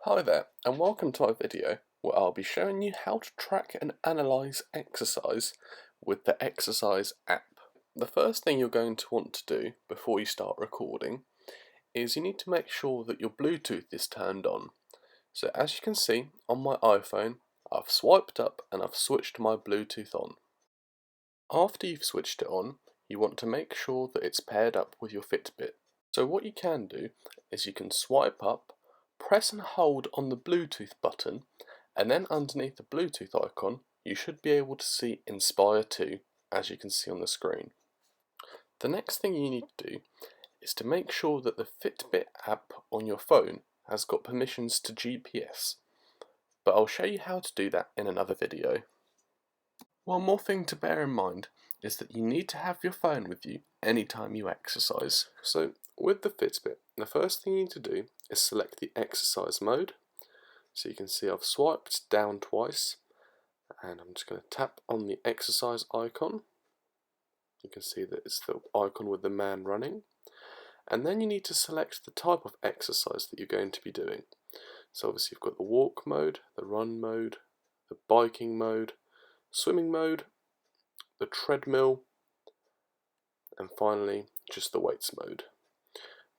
Hi there, and welcome to our video where I'll be showing you how to track and analyse exercise with the Exercise app. The first thing you're going to want to do before you start recording is you need to make sure that your Bluetooth is turned on. So as you can see on my iPhone, I've swiped up and I've switched my Bluetooth on. After you've switched it on, you want to make sure that it's paired up with your Fitbit. So what you can do is you can swipe up, press and hold on the Bluetooth button, and then underneath the Bluetooth icon you should be able to see Inspire 2, as you can see on the screen. The next thing you need to do is to make sure that the Fitbit app on your phone has got permissions to GPS, but I'll show you how to do that in another video. One more thing to bear in mind is that you need to have your phone with you anytime you exercise. So with the Fitbit, the first thing you need to do is select the exercise mode. So you can see I've swiped down twice and I'm just going to tap on the exercise icon. You can see that it's the icon with the man running. And then you need to select the type of exercise that you're going to be doing. So obviously you've got the walk mode, the run mode, the biking mode, swimming mode, the treadmill, and finally just the weights mode.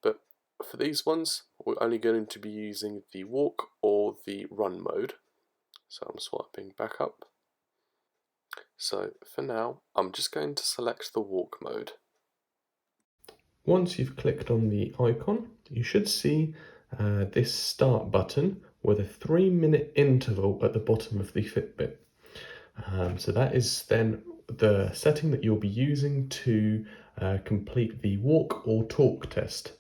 But for these ones we're only going to be using the walk or the run mode. So I'm swiping back up. So for now I'm just going to select the walk mode. Once you've clicked on the icon, you should see this start button with a 3-minute interval at the bottom of the Fitbit. So that is then the setting that you'll be using to complete the walk or talk test.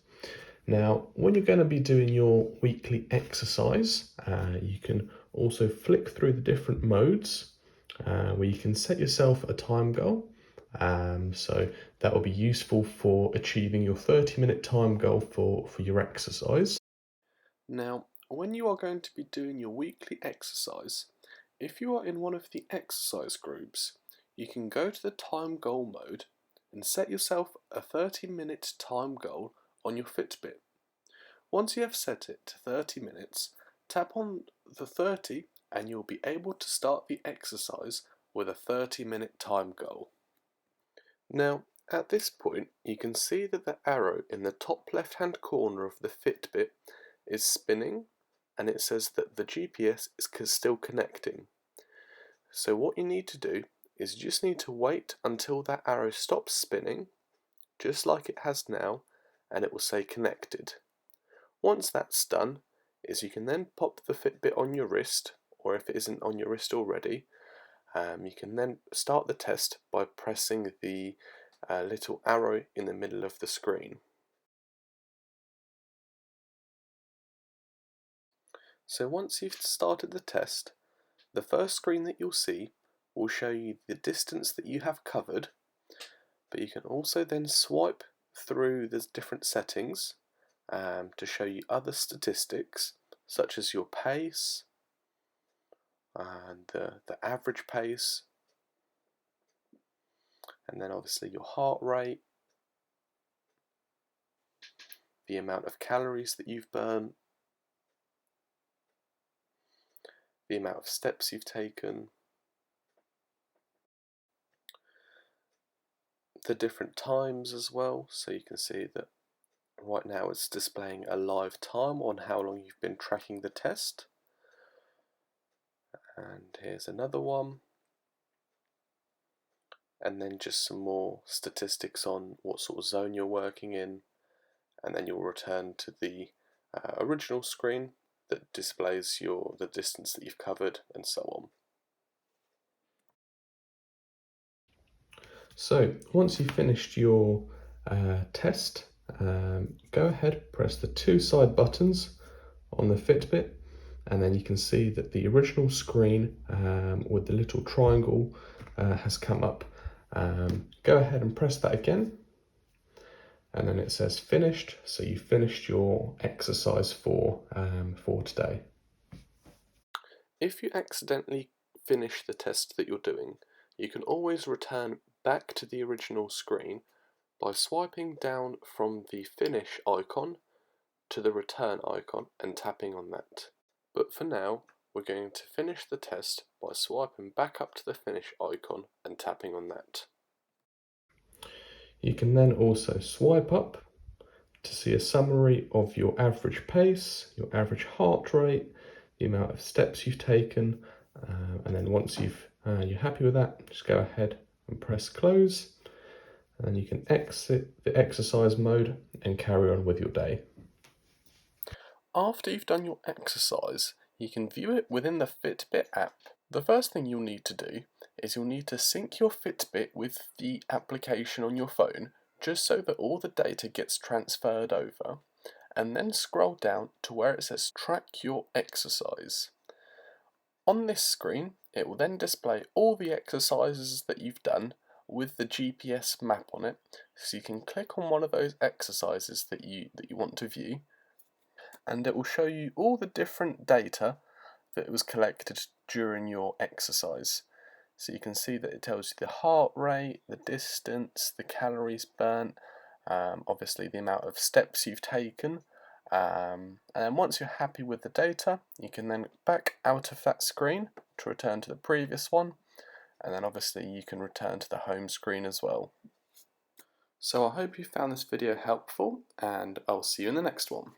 Now, when you're going to be doing your weekly exercise, you can also flick through the different modes where you can set yourself a time goal. So that will be useful for achieving your 30-minute time goal for your exercise. Now, when you are going to be doing your weekly exercise, if you are in one of the exercise groups, you can go to the time goal mode and set yourself a 30-minute time goal on your Fitbit. Once you have set it to 30 minutes, tap on the 30 and you'll be able to start the exercise with a 30-minute time goal. Now, at this point, you can see that the arrow in the top left-hand corner of the Fitbit is spinning, and it says that the GPS is still connecting. So what you need to do is you just need to wait until that arrow stops spinning, just like it has now, and it will say connected. Once that's done, you can then pop the Fitbit on your wrist, or if it isn't on your wrist already, you can then start the test by pressing the little arrow in the middle of the screen. So once you've started the test, the first screen that you'll see will show you the distance that you have covered, but you can also then swipe through the different settings to show you other statistics such as your pace and the average pace, and then obviously your heart rate, the amount of calories that you've burned, the amount of steps you've taken, the different times as well, so you can see that right now it's displaying a live time on how long you've been tracking the test. And here's another one, and then just some more statistics on what sort of zone you're working in, and then you'll return to the original screen that displays the distance that you've covered and so on. So once you've finished your test, go ahead, press the two side buttons on the Fitbit, and then you can see that the original screen with the little triangle has come up. Go ahead and press that again, and then it says finished, so you finished your exercise for today. If you accidentally finish the test that you're doing, you can always return back to the original screen by swiping down from the finish icon to the return icon and tapping on that. But for now, we're going to finish the test by swiping back up to the finish icon and tapping on that. You can then also swipe up to see a summary of your average pace, your average heart rate, the amount of steps you've taken, and then once you're happy with that, just go ahead and press close, and you can exit the exercise mode and carry on with your day. After you've done your exercise, you can view it within the Fitbit app. The first thing you'll need to do is you'll need to sync your Fitbit with the application on your phone, just so that all the data gets transferred over, and then scroll down to where it says track your exercise. On this screen, it will then display all the exercises that you've done with the GPS map on it, so you can click on one of those exercises that you want to view, and it will show you all the different data that was collected during your exercise. So you can see that it tells you the heart rate, the distance, the calories burnt, obviously the amount of steps you've taken, and then once you're happy with the data, you can then back out of that screen to return to the previous one, and then obviously you can return to the home screen as well. So I hope you found this video helpful, and I'll see you in the next one.